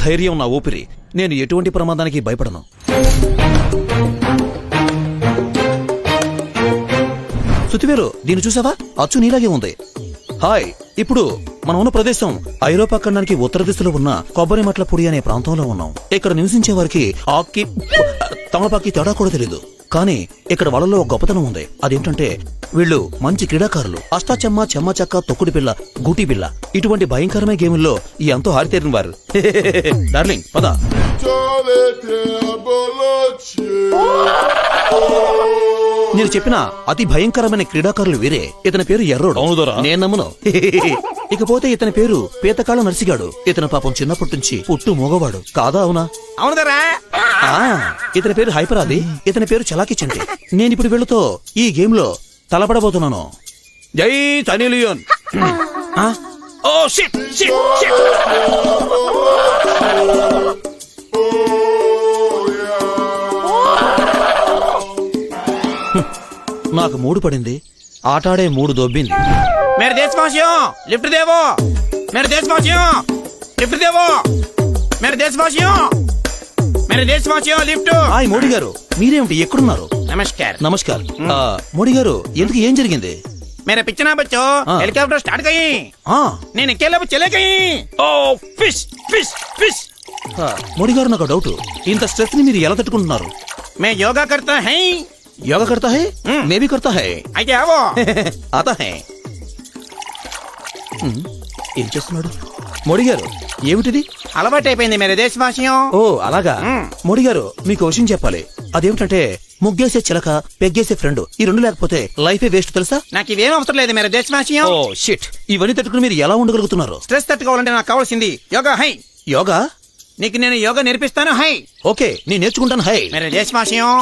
ధైర్యం నా ఊపిరి. నేను ఎటువంటి ప్రమాదానికి భయపడను. సుతివేరు, దీన్ని చూసావా? అచ్చు నీలాగే ఉంది. హాయ్, ఇప్పుడు మనం ఉన్న ప్రదేశం ఐరోపా ఖండానికి ఉత్తర దిశలో ఉన్న కొబ్బరిమట్లపూడి అనే ప్రాంతంలో ఉన్నాం. ఇక్కడ నివసించే వారికి ఆకి తమలపాకి తేడా కూడా తెలీదు. కానీ ఇక్కడ వాళ్ళలో ఒక గొప్పతనం ఉంది. అదేంటంటే వీళ్ళు మంచి క్రీడాకారులు. అష్టాచెమ్మ, చెమ్మ చెక్క, తొక్కుడు పిల్ల, గూటి పిల్ల ఇటువంటి భయంకరమైన గేముల్లో ఎంతో హారితేరిన వారు. డార్లింగ్ పద. నేను చెప్పిన అతి భయంకరమైన క్రీడాకారులు వీరే. ఇతని పేరు ఎర్రోడు. నేను నమ్మను. ఇకపోతే ఇతని పేరు పీతకాళ్ళ నర్సిగాడు. ఇతని పాపం చిన్నప్పటి నుంచి పుట్టు మూగవాడు కాదా? అవునా? అవునదరా. ఇతని పేరు హైపరాది. ఇతని పేరు చలాకి చంటి. నేనిప్పుడు వీళ్ళతో ఈ గేమ్ లో తలపడబోతున్నాను. జై Sunny Leone. Oh shit shit shit. నాకు మూడు పడింది. ఆటాడే మూడు దొబ్బింది. मेरे देशवासियों लिफ्ट देवो. मेरे देशवासियों लिफ्ट देवो. मेरे देशवासियों मेरे देशवासियों लिफ्ट. హాయ్ మోడీ గారు, మీరేమిటి ఎక్కడున్నారు? नमस्कार. నమస్కార్. మోడీ గారు, ఎందుకు ఏం జరిగింది? मेरे पिछना बच्चों हेलीकॉप्टर स्टार्ट गई. నేను ఎక్కేలా చలే గయి. ఓ ఫిష్ ఫిష్ ఫిష్. మోడీ గారు, నాకు డౌట్. ఇంత స్ట్రెస్ ని మీరు ఎలా తట్టుకుంటున్నారు? मैं योगा करता है. యోగా కర్తా హై, మే భీ కర్తా హై. అయితే ఆవో. ఆతా హై. ఏం చేస్తున్నాడు? మోడీ గారు, ఏమిటిది? అలవాటైపోయింది మేరే దేశవాసియం. ఓ అలాగా. మోడీ గారు, మీకు విషయం చెప్పాలి. అదేమిటంటే ముగ్గేసే చిలక, పెగ్గేసే ఫ్రెండ్, ఈ రెండు లేకపోతే లైఫే వేస్ట్, తెలుసా? నాకు ఇవేం అవసరం లేదు మేరే దేశవాసియం. Oh shit. ఇవన్నీ తట్టుకుని మీరు ఎలా ఉండగలుగుతున్నారు? స్ట్రెస్ తట్టుకోవాలంటే నాకు కావాల్సింది యోగా. హై యోగా? నీకు నేను యోగా నేర్పిస్తాను. హై. ఓకే, నేను నేర్చుకుంటాను. హై. మేరే దేశవాసియం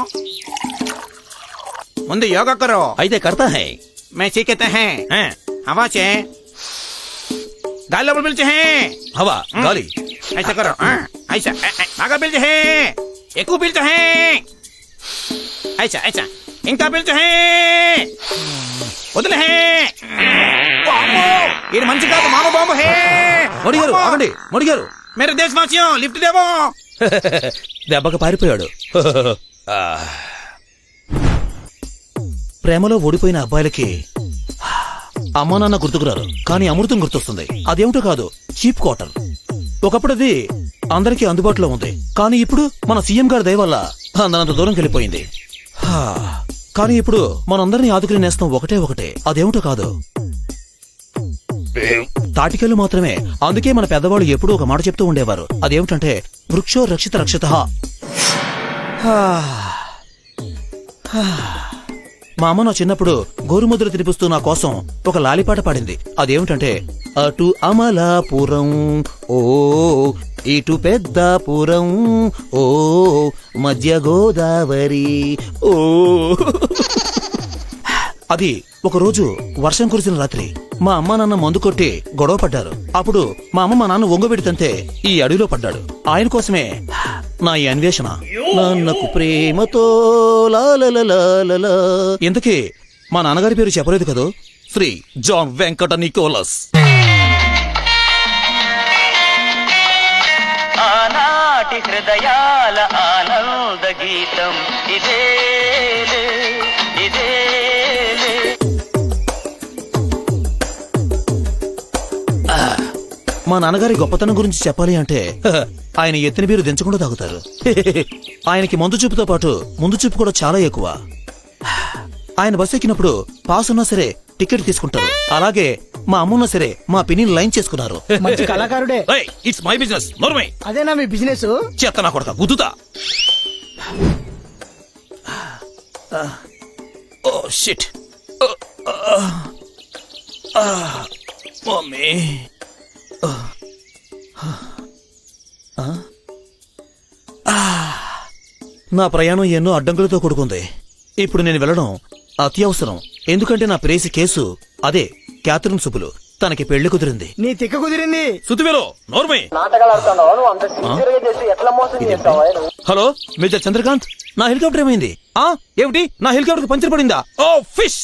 ముందు యోగా కరో. అయితే కర్తా హై. मैं सीखते हैं. हवा से गाली पील्चे हैं. హవా, గాలి. ऐसा करो. ऐसा आगे पील्चे हैं. ఎక్కువ पील्चे हैं. ऐसा ऐसा ఇంకా पील्चे हैं. వదిలే हैं. ఇది మంచి కాదు, మామ బాంబు है. మోడీ గారు ఆగండి. మోడీ గారు, मेरे देशवासियों लिफ्ट देवो. దెబ్బకి పారిపోయాడు. ప్రేమలో ఓడిపోయిన అబ్బాయిలకి అమ్మా నాన్న గుర్తుకురారు, కానీ అమృతం గుర్తొస్తుంది. అదేమిటో కాదు, చీప్ క్వార్టర్. ఒకప్పుడు అది అందరికీ అందుబాటులో ఉంది, కానీ ఇప్పుడు మన సీఎం గారి దయ వల్ల అందనంత దూరం వెళ్ళిపోయింది. కానీ ఇప్పుడు మనందరినీ ఆదుకుని నేస్తం ఒకటే ఒకటే. అదేమిటో కాదు, తాటికలు మాత్రమే. అందుకే మన పెద్దవాళ్ళు ఎప్పుడూ ఒక మాట చెప్తూ ఉండేవారు. అదేమిటంటే వృక్షో రక్షిత రక్షిత. మా అమ్మ నా చిన్నప్పుడు గోరుముద్దలు తినిపిస్తూ నా కోసం ఒక లాలిపాట పాడింది. అదేమిటంటే అటు అమలాపురం ఓ, ఇటు పెద్దాపురం ఓ, మధ్య గోదావరి ఓ. అది ఒకరోజు వర్షం కురిసిన రాత్రి మా అమ్మ నాన్న మందు కొట్టి గొడవ పడ్డారు. అప్పుడు మా అమ్మ మా నాన్న ఒంగబెడితంతే ఈ అడవిలో పడ్డాడు. ఆయన కోసమే నా ఈ అన్వేషణ. నాన్నకు ప్రేమతో లాలలా. ఇంతకీ మా నాన్నగారి పేరు చెప్పలేదు కదా? Shri John Venkata Nicholas. ఆనాటి హృదయాల ఆనంద గీతం ఇదే ఇదే. మా నాన్నగారి గొప్పతనం గురించి చెప్పాలి అంటే ఆయన ఎత్తిన బీరు దించకుండా తాగుతారు. ఆయనకి మందు చూపుతో పాటు ముందు చూపు కూడా చాలా ఎక్కువ. ఆయన బస్సు ఎక్కినప్పుడు పాస్ ఉన్నా సరే టికెట్ తీసుకుంటారు. అలాగే మా అమ్మున్నా సరే మా పిన్ని లైన్ చేసుకున్నారు. మంచి కళాకారుడే. It's my business. నోర్మై. అదేనా మీ బిజినెస్? చెత్త నా కొడతా, గుద్దుతా. Oh shit. మమ్మీ. నా ప్రయాణం ఎన్నో అడ్డంకులతో కూడుకుంది. ఇప్పుడు నేను వెళ్ళడం అత్యవసరం. ఎందుకంటే నా ప్రేసి కేసు అదే క్యాథరిన్ సుబ్బులు. తనకి పెళ్లి కుదిరింది. నీ తిక్క కుదిరింది. సుతివేలో నోర్మై. హలో మేజర్ చంద్రకాంత్, నా హెలికాప్టర్ ఏమైంది? ఏమిటి, నా హెలికాప్టర్ పంచర్ పడిందా? ఓ ఫిష్.